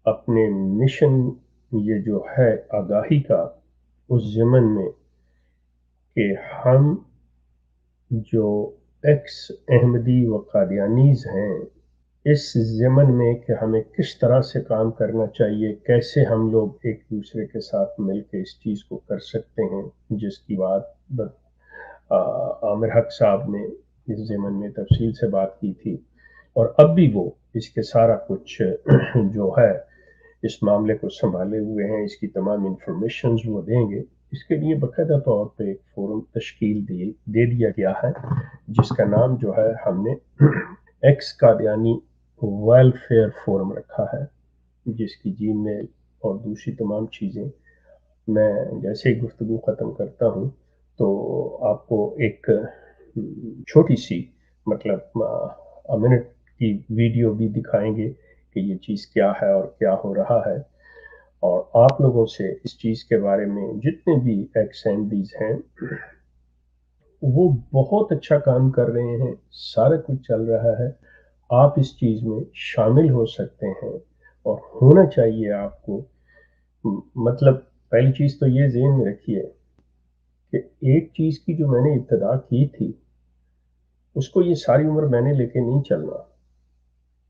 اپنے مشن یہ جو ہے آگاہی کا اس ضمن میں کہ ہم جو ایکس احمدی و قادیانیز ہیں اس ضمن میں کہ ہمیں کس طرح سے کام کرنا چاہیے، کیسے ہم لوگ ایک دوسرے کے ساتھ مل کے اس چیز کو کر سکتے ہیں، جس کی بات عامر حق صاحب نے اس ضمن میں تفصیل سے بات کی تھی، اور اب بھی وہ اس کے سارا کچھ جو ہے اس معاملے کو سنبھالے ہوئے ہیں، اس کی تمام انفارمیشنز وہ دیں گے۔ اس کے لیے باقاعدہ طور پہ ایک فورم تشکیل دے دیا گیا ہے، جس کا نام جو ہے ہم نے ایکس قادیانی ویلفیئر فورم رکھا ہے، جس کی جی میل اور دوسری تمام چیزیں میں جیسے ہی گفتگو ختم کرتا ہوں تو آپ کو ایک چھوٹی سی مطلب منٹ کی ویڈیو بھی دکھائیں گے کہ یہ چیز کیا ہے اور کیا ہو رہا ہے، اور آپ لوگوں سے اس چیز کے بارے میں جتنے بھی ایکس اینڈیز ہیں وہ بہت اچھا کام کر رہے ہیں، سارا کچھ چل رہا ہے، آپ اس چیز میں شامل ہو سکتے ہیں اور ہونا چاہیے آپ کو۔ مطلب پہلی چیز تو یہ ذہن میں رکھیے کہ ایک چیز کی جو میں نے ابتدا کی تھی اس کو یہ ساری عمر میں نے لے کے نہیں چلنا،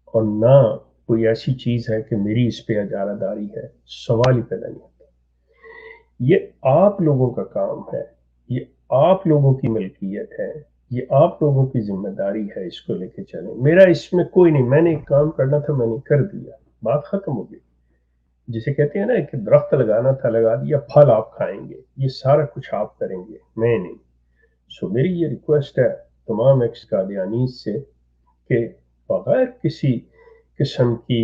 اور نہ کوئی ایسی چیز ہے کہ میری اس پہ اجارہ داری ہے، سوال ہی پیدا نہیں ہوتا۔ یہ آپ لوگوں کا کام ہے، یہ آپ لوگوں کی ملکیت ہے، یہ آپ لوگوں کی ذمہ داری ہے، اس کو لے کے چلیں۔ میرا اس میں کوئی نہیں، میں نے ایک کام کرنا تھا میں نے کر دیا، بات ختم ہو گئی۔ جسے کہتے ہیں نا کہ درخت لگانا تھا لگا دیا، پھل آپ کھائیں گے، یہ سارا کچھ آپ کریں گے، میں نہیں۔ سو میری یہ ریکویسٹ ہے تمام ایکس قادیانیز سے کہ بغیر کسی قسم کی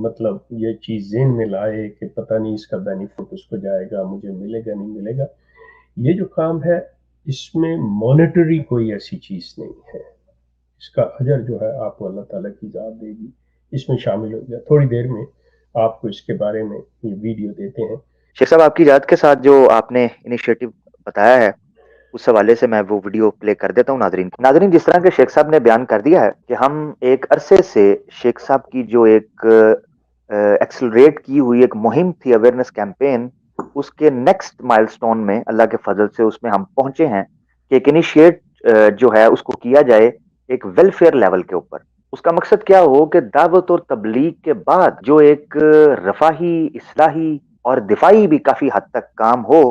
مطلب یہ چیز ذہن میں لائے کہ پتہ نہیں اس کا بینیفٹ اس کو جائے گا، مجھے ملے گا نہیں ملے گا، یہ جو کام ہے اس میں مانیٹری کوئی ایسی چیز نہیں ہے، اس کا اجر جو ہے آپ کو اللہ تعالیٰ کی ذات دے گی۔ اس میں شامل ہو گیا، تھوڑی دیر میں آپ کو اس کے بارے میں یہ ویڈیو دیتے ہیں۔ شیخ صاحب آپ کی یاد کے ساتھ جو آپ نے انیشیٹو بتایا ہے اس حوالے سے میں وہ ویڈیو پلے کر دیتا ہوں ناظرین کو۔ ناظرین، جس طرح کے شیخ صاحب نے بیان کر دیا ہے کہ ہم ایک عرصے سے شیخ صاحب کی جو ایک ایکسلریٹ کی ہوئی ایک مہم تھی اویئرنیس کیمپین، اس کے نیکسٹ مائل سٹون میں اللہ کے فضل سے اس میں ہم پہنچے ہیں کہ ایک انیشیٹ جو ہے اس کو کیا جائے ایک ویلفیئر لیول کے اوپر۔ اس کا مقصد کیا ہو کہ دعوت اور تبلیغ کے بعد جو ایک رفاہی، اصلاحی اور دفاعی بھی کافی حد تک کام ہو،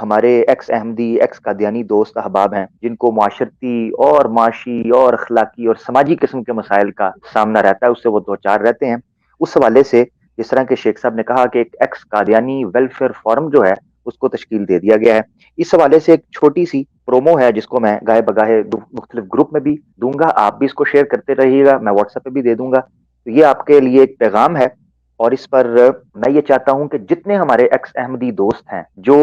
ہمارے ایکس احمدی، ایکس قادیانی دوست احباب ہیں جن کو معاشرتی اور معاشی اور اخلاقی اور سماجی قسم کے مسائل کا سامنا رہتا ہے، اس سے وہ دوچار رہتے ہیں۔ اس حوالے سے جس طرح کے شیخ صاحب نے کہا کہ ایک ایکس قادیانی ویلفیئر فورم جو ہے اس کو تشکیل دے دیا گیا ہے، اس حوالے سے ایک چھوٹی سی پرومو ہے جس کو میں گاہے بگاہے مختلف گروپ میں بھی دوں گا، آپ بھی اس کو شیئر کرتے رہیے گا، میں واٹس ایپ پہ بھی دے دوں گا۔ تو یہ آپ کے لیے ایک پیغام ہے، اور اس پر میں یہ چاہتا ہوں کہ جتنے ہمارے ایکس احمدی دوست ہیں جو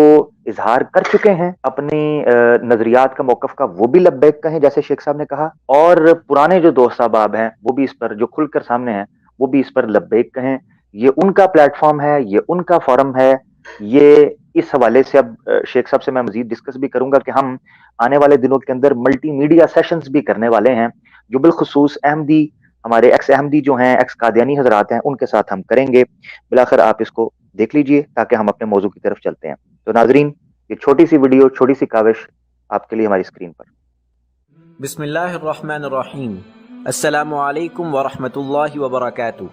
اظہار کر چکے ہیں اپنی نظریات کا، موقف کا، وہ بھی لبیک کہیں جیسے شیخ صاحب نے کہا، اور پرانے جو دوست احباب ہیں وہ بھی اس پر جو کھل کر سامنے ہیں وہ بھی اس پر لبیک کہیں۔ یہ ان کا پلیٹ فارم ہے، یہ ان کا فورم ہے۔ یہ اس حوالے سے اب شیخ صاحب سے میں مزید ڈسکس بھی کروں گا کہ ہم آنے والے دنوں کے اندر ملٹی میڈیا سیشنز بھی کرنے والے ہیں جو بالخصوص احمدی، ہمارے ایکس احمدی جو ہیں، ایکس قادیانی حضرات ہیں، ان کے ساتھ ہم کریں گے۔ بلاخر آپ اس کو دیکھ لیجئے تاکہ ہم اپنے موضوع کی طرف چلتے ہیں۔ تو ناظرین، یہ چھوٹی سی ویڈیو، چھوٹی سی کاوش آپ کے لیے ہماری اسکرین پر۔ بسم اللہ الرحمن الرحیم۔ السلام علیکم ورحمۃ اللہ وبرکاتہ۔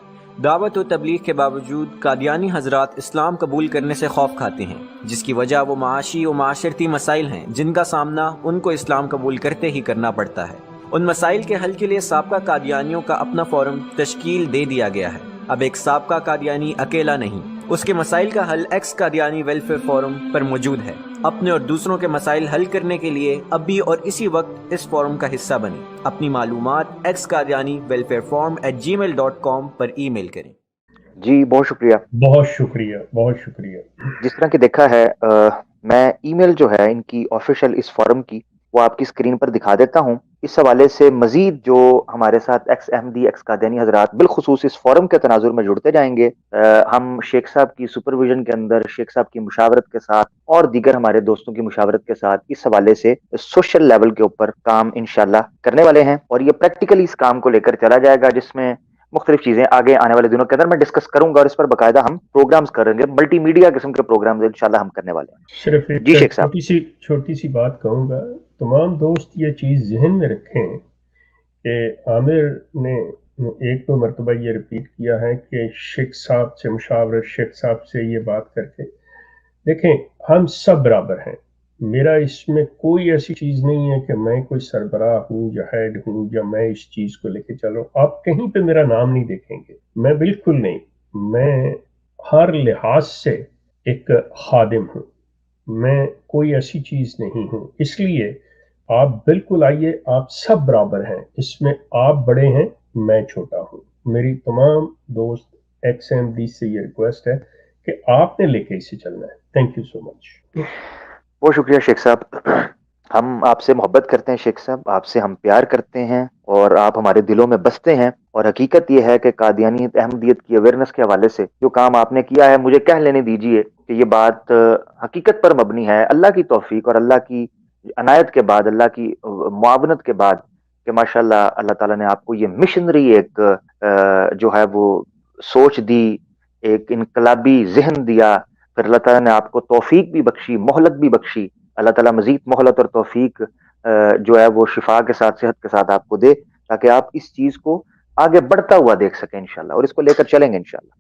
دعوت و تبلیغ کے باوجود قادیانی حضرات اسلام قبول کرنے سے خوف کھاتے ہیں، جس کی وجہ وہ معاشی و معاشرتی مسائل ہیں جن کا سامنا ان کو اسلام قبول کرتے ہی کرنا پڑتا ہے۔ ان مسائل کے حل کے لیے سابقہ قادیانیوں کا اپنا فورم تشکیل دے دیا گیا ہے۔ اب ایک سابقہ قادیانی اکیلا نہیں، اس کے مسائل کا حل ایکس قادیانی ویلفیئر فورم پر موجود ہے۔ اپنے اور دوسروں کے مسائل حل کرنے کے لیے اب بھی اور اسی وقت اس فورم کا حصہ بنیں۔ اپنی معلومات xqadianiwelfareforum@gmail.com پر ای میل کریں۔ جی بہت شکریہ۔ بہت شکریہ، بہت شکریہ۔ جس طرح کہ دیکھا ہے میں ای میل جو ہے ان کی آفیشیل اس فورم کی وہ آپ کی اسکرین پر دکھا دیتا ہوں۔ اس حوالے سے مزید جو ہمارے ساتھ ایکس احمدی، ایکس قادیانی حضرات بالخصوص اس فورم کے تناظر میں جڑتے جائیں گے، ہم شیخ صاحب کی سپرویژن کے اندر، شیخ صاحب کی مشاورت کے ساتھ اور دیگر ہمارے دوستوں کی مشاورت کے ساتھ اس حوالے سے سوشل لیول کے اوپر کام انشاءاللہ کرنے والے ہیں، اور یہ پریکٹیکلی اس کام کو لے کر چلا جائے گا، جس میں مختلف چیزیں آگے آنے والے دنوں کے اندر میں ڈسکس کروں گا، اور اس پر باقاعدہ ہم پروگرامز کریں گے، ملٹی میڈیا قسم کے پروگرامز انشاءاللہ ہم کرنے والے ہیں. صرف ایک جی شیخ صاحب. چھوٹی سی بات کہوں گا، تمام دوست یہ چیز ذہن میں رکھیں کہ عامر نے ایک دو مرتبہ یہ ریپیٹ کیا ہے کہ شیخ صاحب سے مشاورت، شیخ صاحب سے یہ بات کر کے دیکھیں ہم سب برابر ہیں. میرا اس میں کوئی ایسی چیز نہیں ہے کہ میں کوئی سربراہ ہوں یا ہیڈ ہوں یا میں اس چیز کو لے کے چلوں. آپ کہیں پہ میرا نام نہیں دیکھیں گے، میں بالکل نہیں. میں ہر لحاظ سے ایک خادم ہوں، میں کوئی ایسی چیز نہیں ہوں. اس لیے آپ بالکل آئیے، آپ سب برابر ہیں، اس میں آپ بڑے ہیں، میں چھوٹا ہوں. میری تمام دوست ایکس ایم ڈی سے یہ ریکویسٹ ہے کہ آپ نے لے کے اسے چلنا ہے. تھینک یو سو مچ. بہت شکریہ شیخ صاحب. ہم آپ سے محبت کرتے ہیں شیخ صاحب، آپ سے ہم پیار کرتے ہیں، اور آپ ہمارے دلوں میں بستے ہیں. اور حقیقت یہ ہے کہ قادیانیت احمدیت کی اویئرنیس کے حوالے سے جو کام آپ نے کیا ہے، مجھے کہہ لینے دیجئے کہ یہ بات حقیقت پر مبنی ہے، اللہ کی توفیق اور اللہ کی عنایت کے بعد، اللہ کی معاونت کے بعد، کہ ماشاءاللہ اللہ تعالیٰ نے آپ کو یہ مشنری ایک جو ہے وہ سوچ دی، ایک انقلابی ذہن دیا. پھر اللہ تعالیٰ نے آپ کو توفیق بھی بخشی، مہلت بھی بخشی. اللہ تعالیٰ مزید مہلت اور توفیق جو ہے وہ شفا کے ساتھ، صحت کے ساتھ آپ کو دے، تاکہ آپ اس چیز کو آگے بڑھتا ہوا دیکھ سکیں انشاءاللہ، اور اس کو لے کر چلیں گے انشاءاللہ.